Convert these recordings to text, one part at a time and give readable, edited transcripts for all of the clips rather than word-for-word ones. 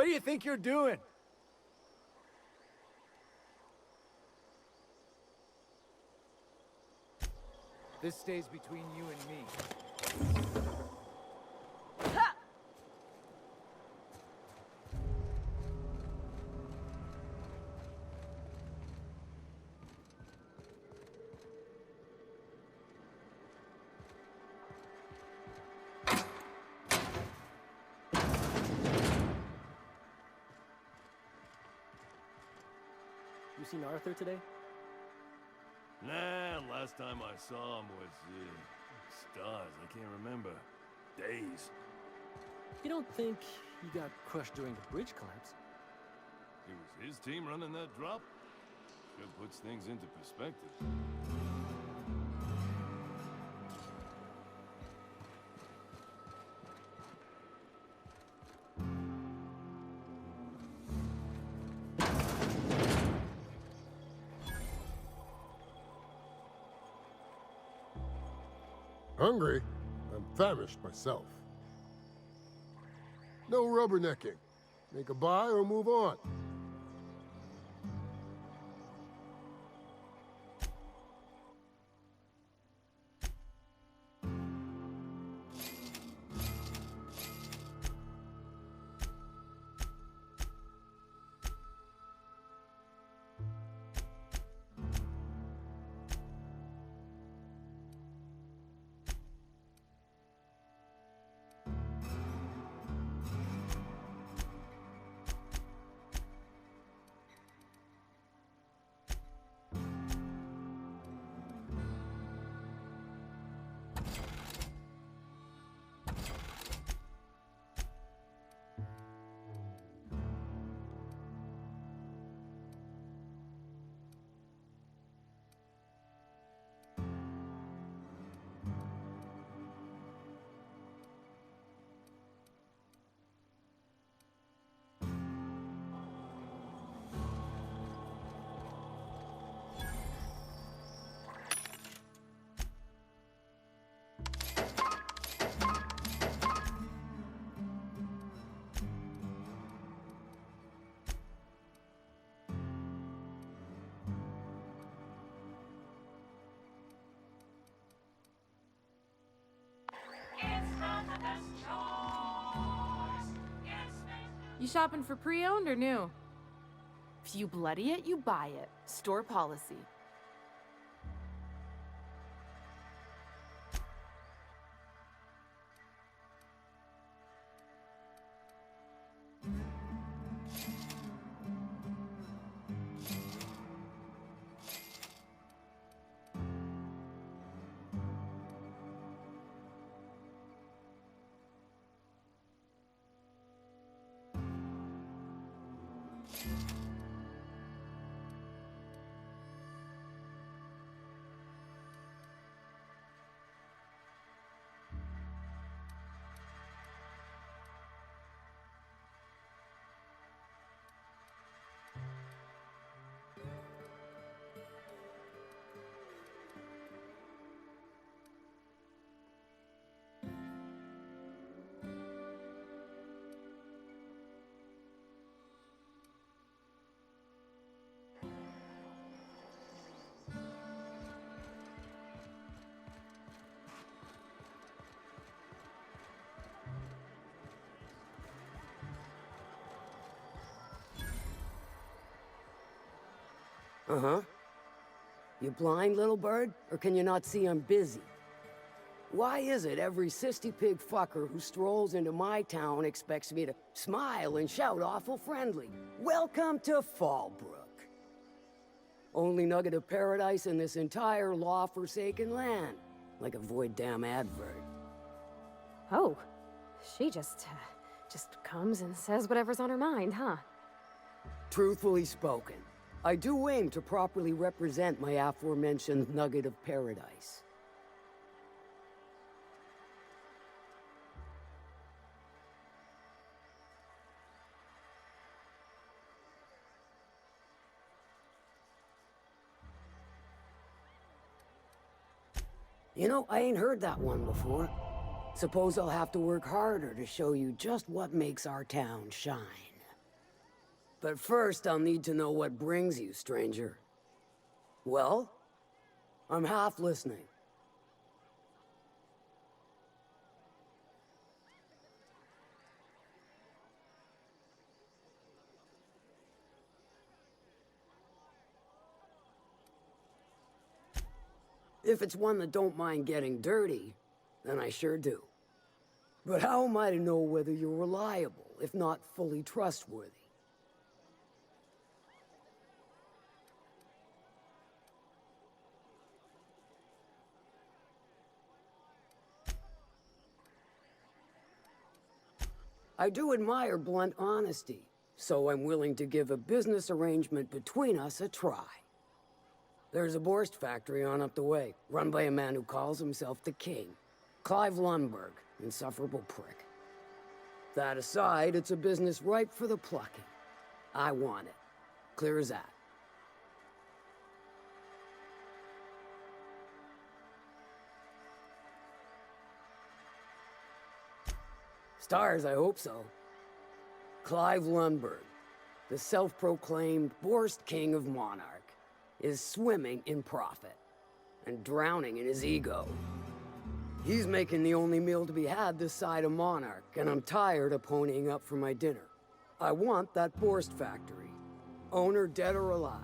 What do you think you're doing? This stays between you and me. You seen Arthur today? Nah, last time I saw him was, stars, I can't remember. Days. You don't think he got crushed during the bridge collapse? It was his team running that drop? Sure puts things into perspective. Hungry? I'm famished myself. No rubbernecking. Make a buy or move on. You shopping for pre-owned or new? If you bloody it, you buy it. Store policy. Uh-huh. You blind, little bird? Or can you not see I'm busy? Why is it every sissy-pig fucker who strolls into my town expects me to smile and shout awful friendly? Welcome to Fallbrook. Only nugget of paradise in this entire law-forsaken land. Like a void damn advert. Oh, she just comes and says whatever's on her mind, huh? Truthfully spoken, I do aim to properly represent my aforementioned nugget of paradise. You know, I ain't heard that one before. Suppose I'll have to work harder to show you just what makes our town shine. But first, I'll need to know what brings you, stranger. Well? I'm half listening. If it's one that don't mind getting dirty, then I sure do. But how am I to know whether you're reliable, if not fully trustworthy? I do admire blunt honesty, so I'm willing to give a business arrangement between us a try. There's a Borst factory on up the way, run by a man who calls himself the King. Clive Lundberg, insufferable prick. That aside, it's a business ripe for the plucking. I want it. Clear as that. Stars, I hope so. Clive Lundberg, the self-proclaimed Borst King of Monarch, is swimming in profit and drowning in his ego. He's making the only meal to be had this side of Monarch, and I'm tired of ponying up for my dinner. I want that Borst factory, owner dead or alive.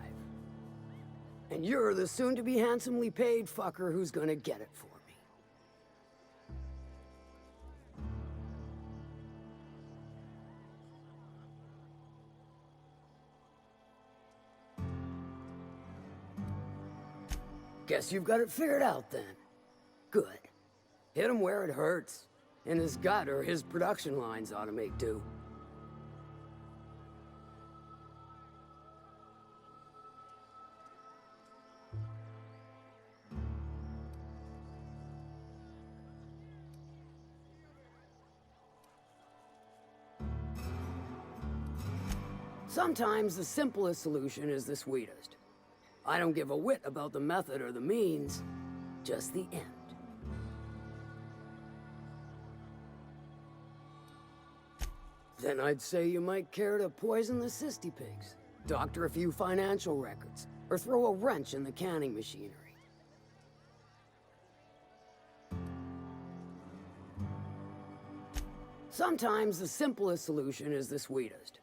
And you're the soon-to-be handsomely paid fucker who's gonna get it for me. Guess you've got it figured out then. Good. Hit him where it hurts. In his gut, or his production lines ought to make do. Sometimes the simplest solution is the sweetest. I don't give a whit about the method or the means, just the end. Then I'd say you might care to poison the Cystypigs, doctor a few financial records, or throw a wrench in the canning machinery. Sometimes the simplest solution is the sweetest.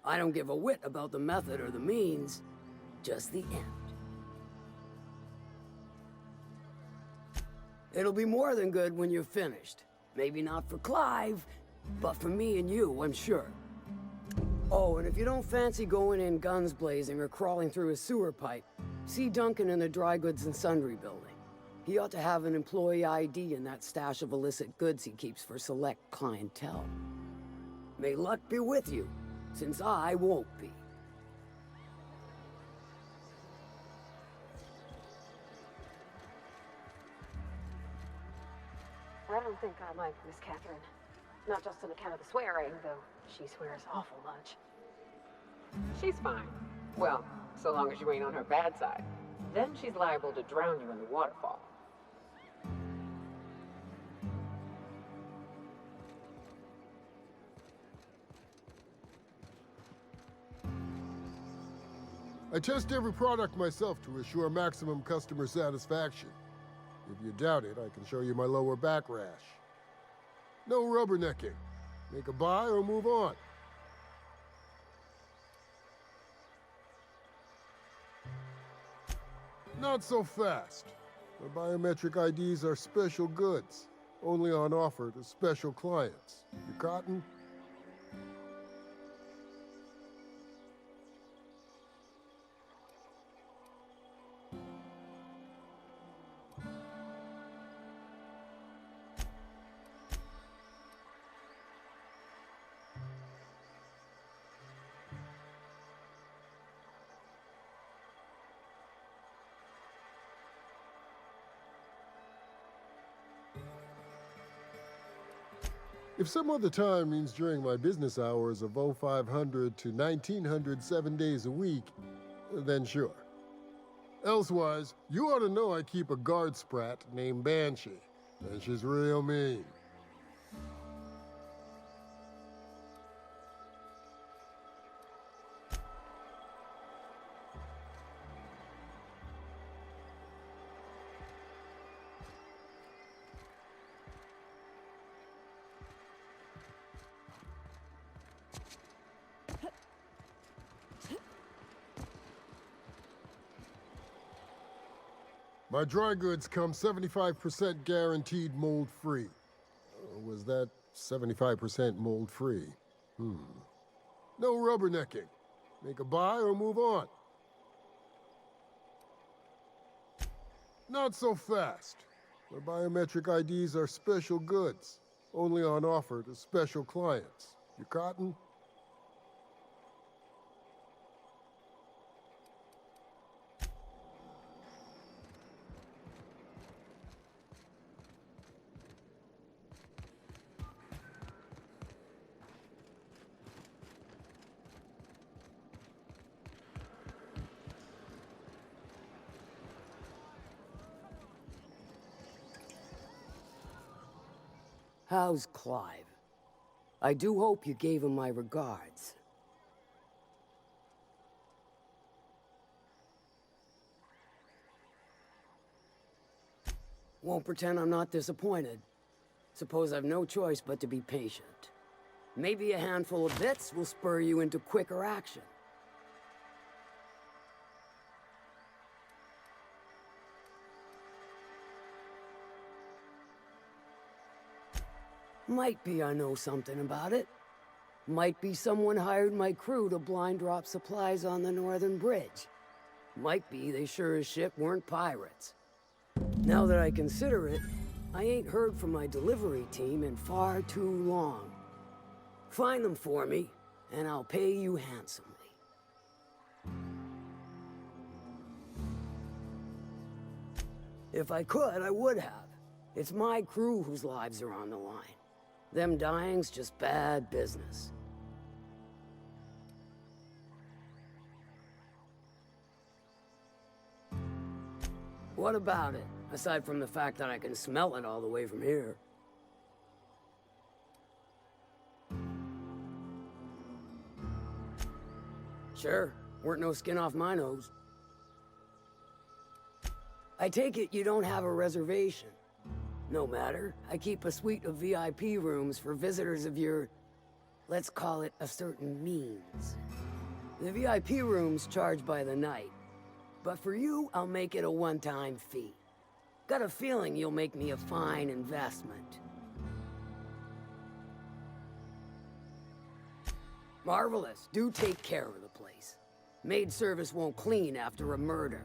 I don't give a whit about the method or the means, just the end. It'll be more than good when you're finished. Maybe not for Clive, but for me and you, I'm sure. Oh, and if you don't fancy going in guns blazing or crawling through a sewer pipe, see Duncan in the Dry Goods and Sundry building. He ought to have an employee ID in that stash of illicit goods he keeps for select clientele. May luck be with you, since I won't be. I don't think I like Miss Catherine. Not just on account of the swearing, though she swears awful much. She's fine. Well, so long as you ain't on her bad side. Then she's liable to drown you in the waterfall. I test every product myself to assure maximum customer satisfaction. If you doubt it, I can show you my lower back rash. No rubbernecking. Make a buy or move on. Not so fast. The biometric IDs are special goods, only on offer to special clients. You cotton? If some other time means during my business hours of 0500 to 1900 7 days a week, then sure. Elsewise, you ought to know I keep a guard sprat named Banshee, and she's real mean. My dry goods come 75% guaranteed mold-free. Was that 75% mold-free? No rubbernecking. Make a buy or move on. Not so fast. My biometric IDs are special goods, only on offer to special clients. You cotton? How's Clive? I do hope you gave him my regards. Won't pretend I'm not disappointed. Suppose I've no choice but to be patient. Maybe a handful of bits will spur you into quicker action. Might be I know something about it. Might be someone hired my crew to blind drop supplies on the Northern Bridge. Might be they sure as shit weren't pirates. Now that I consider it, I ain't heard from my delivery team in far too long. Find them for me, and I'll pay you handsomely. If I could, I would have. It's my crew whose lives are on the line. Them dying's just bad business. What about it? Aside from the fact that I can smell it all the way from here. Sure, weren't no skin off my nose. I take it you don't have a reservation. No matter, I keep a suite of VIP rooms for visitors of your, let's call it a certain means. The VIP rooms charge by the night, but for you, I'll make it a one-time fee. Got a feeling you'll make me a fine investment. Marvelous, do take care of the place. Maid service won't clean after a murder.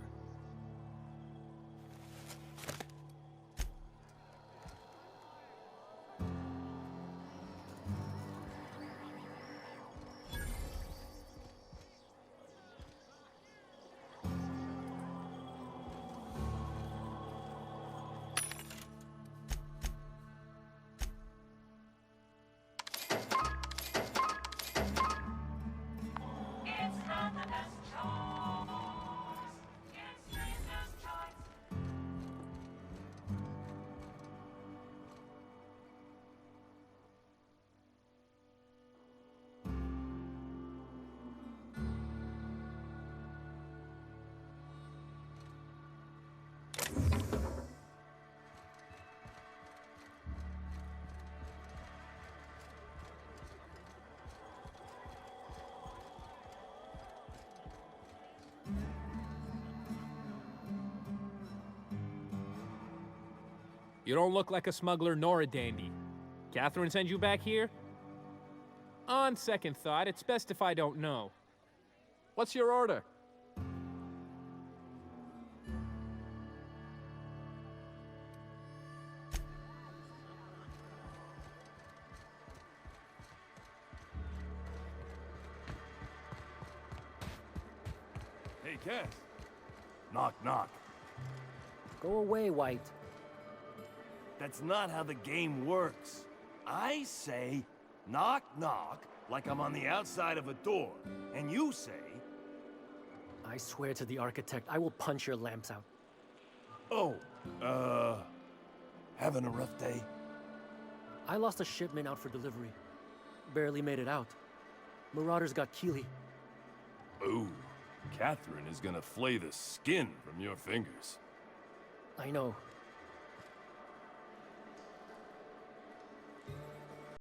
You don't look like a smuggler nor a dandy. Catherine sent you back here? On second thought, it's best if I don't know. What's your order? Hey, Cass. Knock, knock. Go away, White. That's not how the game works. I say, knock, knock, like I'm on the outside of a door. And you say... I swear to the architect, I will punch your lamps out. Oh, having a rough day? I lost a shipment out for delivery. Barely made it out. Marauders got Keeley. Ooh, Catherine is gonna flay the skin from your fingers. I know.